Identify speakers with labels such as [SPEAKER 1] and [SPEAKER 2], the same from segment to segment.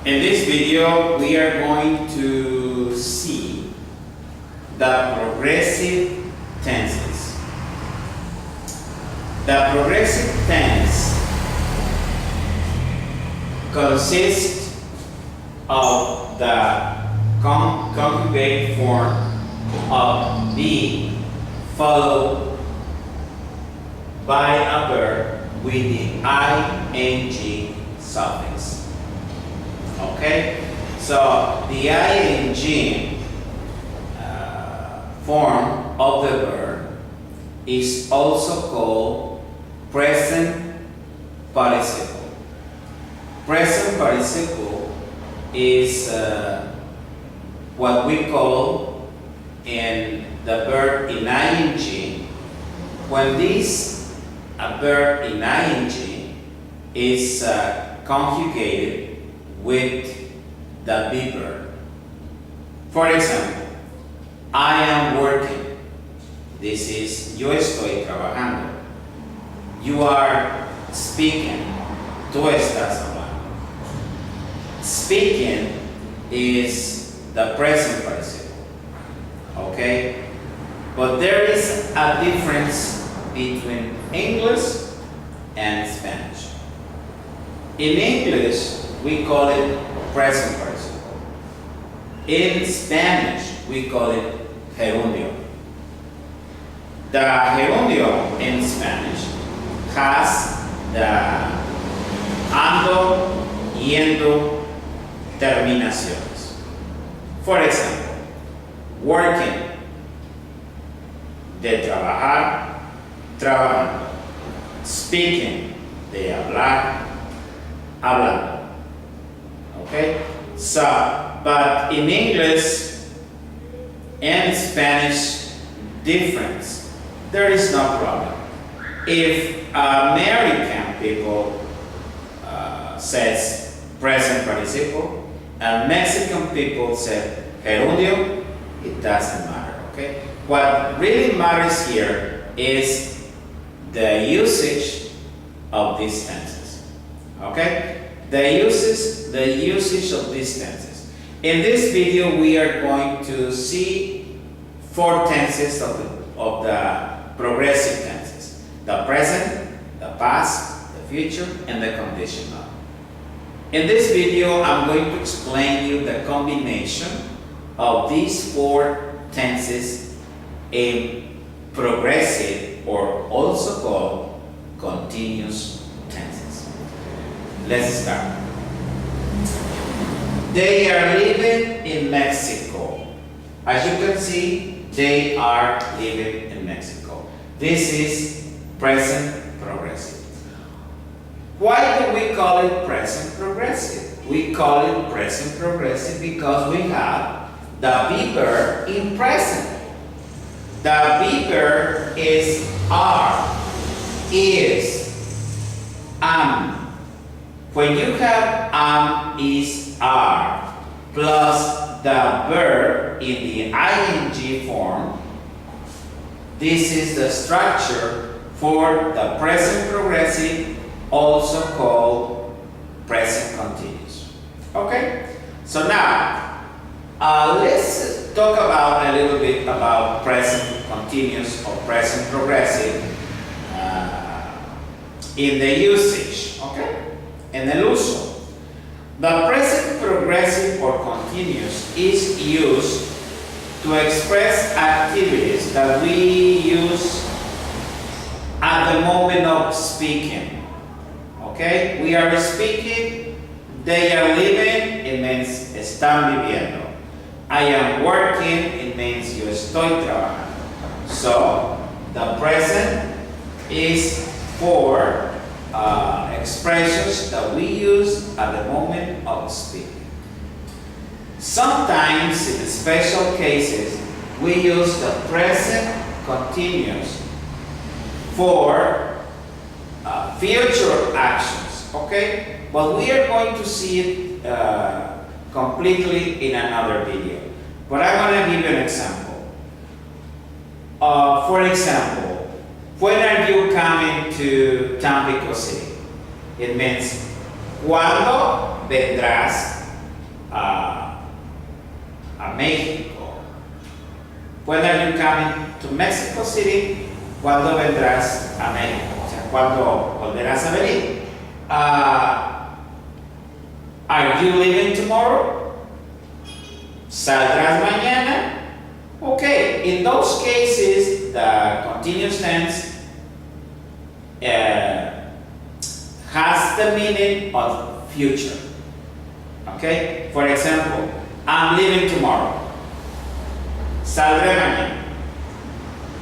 [SPEAKER 1] In this video, we are going to see the progressive tenses. The progressive tense consists of the conjugate form of be followed by a verb with the ing suffix. Okay, so the ing form of the verb is also called present participle. Present participle is what we call in the verb in ing when this verb in ing is conjugated with the be verb. For example, I am working. This is yo estoy trabajando. You are speaking. Tú estás hablando. Speaking is the present participle. Okay? But there is a difference between English and Spanish. In English, we call it present participle. In Spanish, we call it gerundio. The gerundio in Spanish has the ando, yendo terminaciones. For example, working, de trabajar, trabajando. Speaking, de hablar, hablando. Okay? So, but in English and Spanish difference, there is no problem. If American people says present participle and Mexican people say gerundio, it doesn't matter. Okay? What really matters here is the usage of these tenses. Okay? The usage of these tenses. In this video, we are going to see 4 tenses of the progressive tenses: the present, the past, the future, and the conditional. In this video, I'm going to explain you the combination of these 4 tenses in progressive, or also called continuous tenses. Let's start. They are living in Mexico. As you can see, they are living in Mexico. This is present progressive. Why do we call it present progressive? We call it present progressive because we have the be verb in present. The be verb is are, is, am. When you have am, is, are, plus the verb in the ing form, this is the structure for the present progressive, also called present continuous. Okay? So now, let's talk about a little bit about present continuous or present progressive in the usage. Okay? En el uso. The present progressive or continuous is used to express activities that we use at the moment of speaking. Okay? We are speaking, they are living, it means están viviendo. I am working, it means yo estoy trabajando. So, the present is for expressions that we use at the moment of speaking. Sometimes, in special cases, we use the present continuous for future actions, okay? But we are going to see it completely in another video. But I'm going to give you an example. For example, when are you coming to Tampico City? It means, ¿cuándo vendrás a México. When are you coming to Mexico City? ¿Cuándo vendrás a México? O sea, ¿cuándo volverás a venir? Are you leaving tomorrow? ¿Saldrás mañana? Okay, in those cases, the continuous tense has the meaning of future. Okay? For example, I'm leaving tomorrow. Saldré mañana.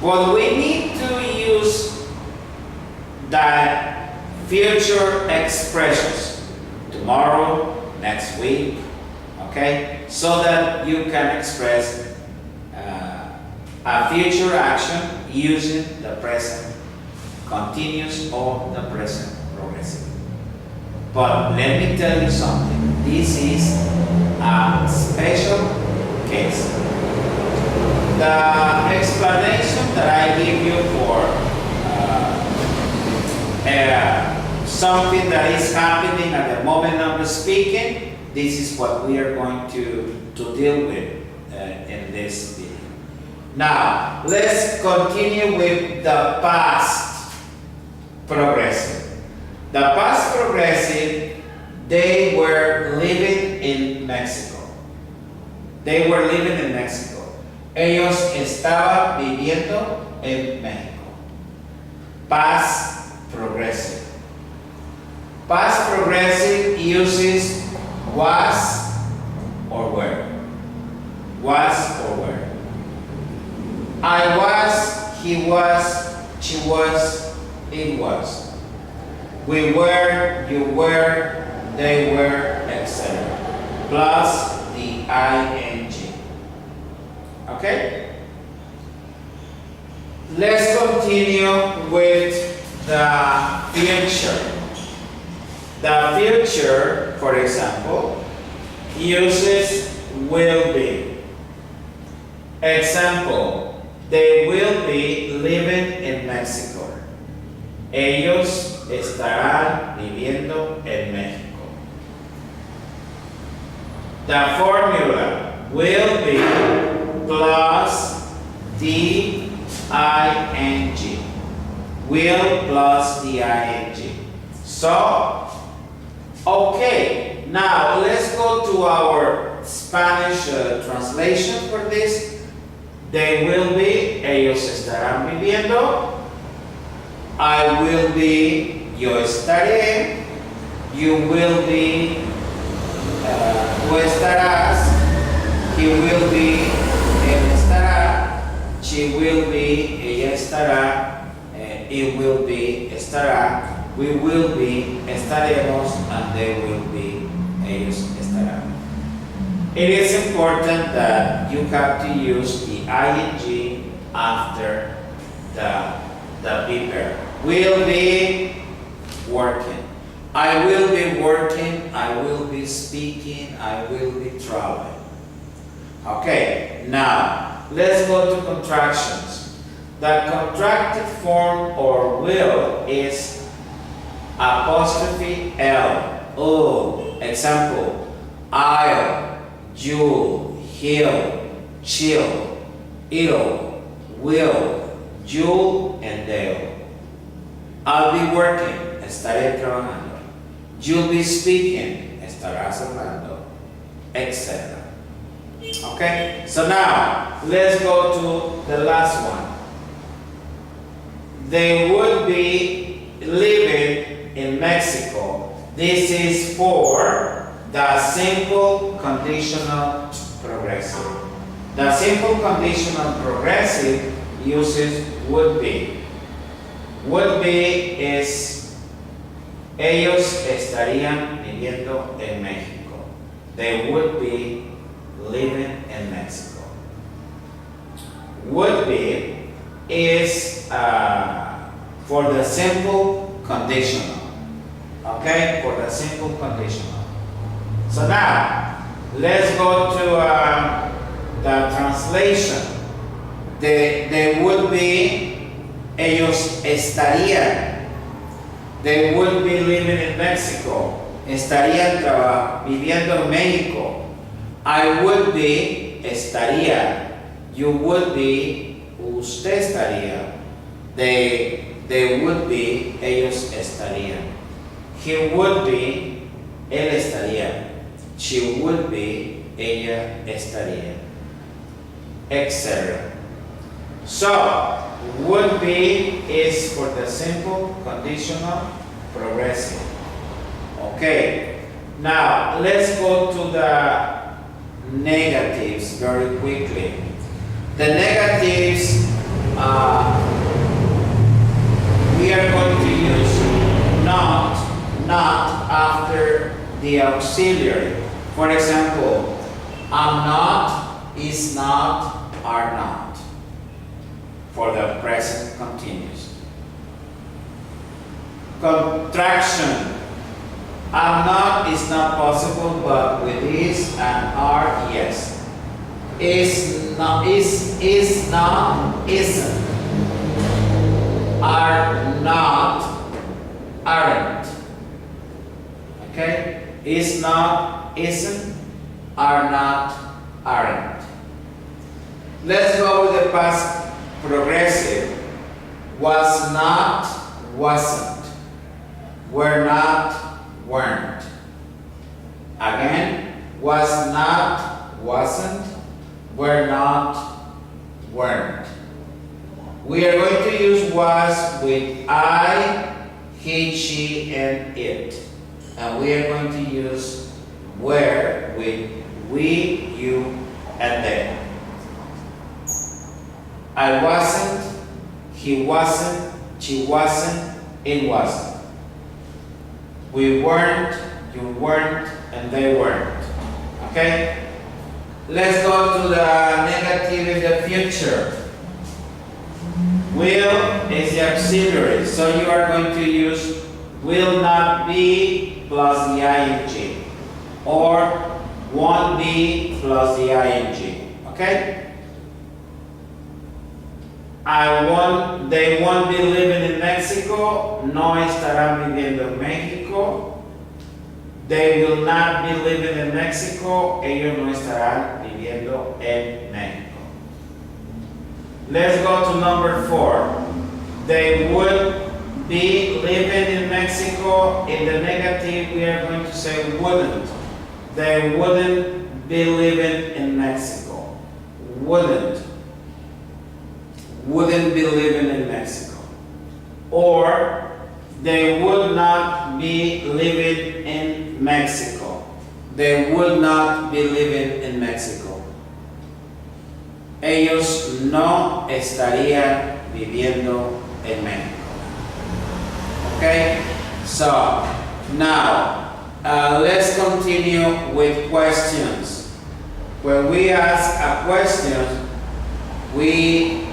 [SPEAKER 1] But we need to use the future expressions. Tomorrow, next week, okay? So that you can express a future action using the present continuous or the present progressive. But let me tell you something. This is a special case. The explanation that I give you for something that is happening at the moment of speaking, this is what we are going to deal with in this video. Now, let's continue with the past progressive. The past progressive, they were living in Mexico. They were living in Mexico. Ellos estaban viviendo en México. Past progressive. Past progressive uses was or were. Was or were. I was, he was, she was, it was. We were, you were, they were, etc. Plus the ing. Okay? Let's continue with the future. The future, for example, uses will be. Example, they will be living in Mexico. Ellos estarán viviendo en México. The formula will be plus the ing. Will plus the ing. So, okay, now let's go to our Spanish translation for this. They will be, ellos estarán viviendo. I will be, yo estaré. You will be, tú estarás. He will be, él estará. She will be, ella estará. It will be, estará. We will be, estaremos. And they will be, ellos estarán. It is important that you have to use the ing after the be verb. Will be working. I will be working. I will be speaking. I will be traveling. Okay, now let's go to contractions. The contracted form or will is apostrophe L. Oh, example, I'll, you'll, he'll, she'll, it'll, will, you'll, and they'll. I'll be working, estaré trabajando. You'll be speaking, estarás hablando, etc. Okay, so now let's go to the last one. They would be living in Mexico. This is for the simple conditional progressive. The simple conditional progressive uses would be. Would be is ellos estarían viviendo en México. They would be living in Mexico. Would be is for the simple conditional. Okay, for the simple conditional. So now, let's go to the translation. They would be, ellos estarían. They would be living in Mexico. Estarían viviendo en México. I would be, estaría. You would be, usted estaría. They would be, ellos estarían. He would be, él estaría. She would be, ella estaría. Etc. So, would be is for the simple, conditional, progressive. Okay. Now, let's go to the negatives very quickly. The negatives, we are going to use not after the auxiliary. For example, am not, is not, are not, for the present continuous. Contraction. Am not is not possible, but with is and are, yes. Is not, isn't. Are not, aren't. Okay? Is not, isn't, are not, aren't. Let's go with the past progressive. Was not, wasn't. Were not, weren't. Again, was not, wasn't, were not, weren't. We are going to use was with I, he, she, and it. And we are going to use were with we, you, and they. I wasn't, he wasn't, she wasn't, it wasn't. We weren't, you weren't, and they weren't. Okay? Let's go to the negative in the future. Will is the auxiliary, so you are going to use will not be plus the ing, or won't be plus the ing. Okay? They won't be living in Mexico, no estarán viviendo en México. They will not be living in Mexico, ellos no estarán viviendo en México. Let's go to number 4. They would be living in Mexico. In the negative, we are going to say wouldn't. They wouldn't be living in Mexico. Wouldn't be living in Mexico. Or they would not be living in Mexico. They would not be living in Mexico. Ellos no estarían viviendo en México. Okay? So, now, let's continue with questions. When we ask a question, we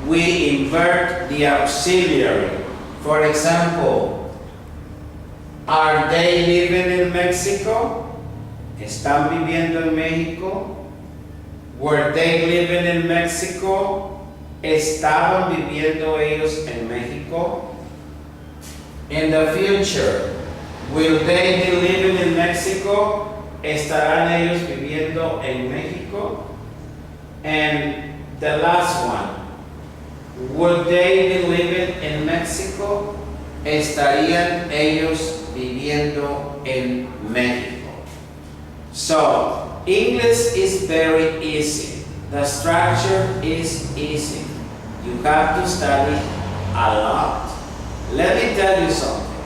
[SPEAKER 1] invert the auxiliary. For example, are they living in Mexico? ¿Están viviendo en México? Were they living in Mexico? ¿Estaban viviendo ellos en México? In the future, will they be living in Mexico? ¿Estarán ellos viviendo en México? And the last one, would they be living in Mexico? ¿Estarían ellos viviendo en México? So, English is very easy. The structure is easy. You have to study a lot. Let me tell you something.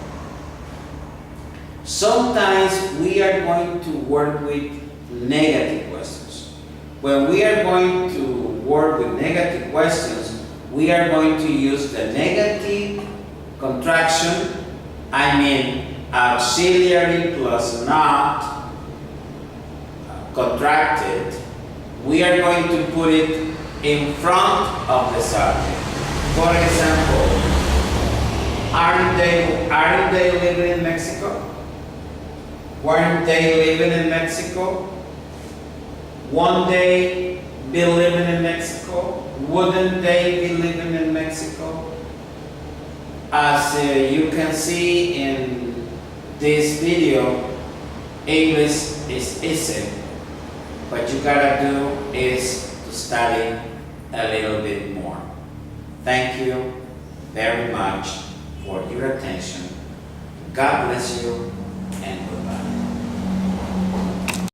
[SPEAKER 1] Sometimes we are going to work with negative questions. When we are going to work with negative questions, we are going to use the negative contraction, auxiliary plus not, contracted. We are going to put it in front of the subject. For example, aren't they living in Mexico? Weren't they living in Mexico? Won't they be living in Mexico? Wouldn't they be living in Mexico? As you can see in this video, English is easy. What you gotta do is to study a little bit more. Thank you very much for your attention. God bless you.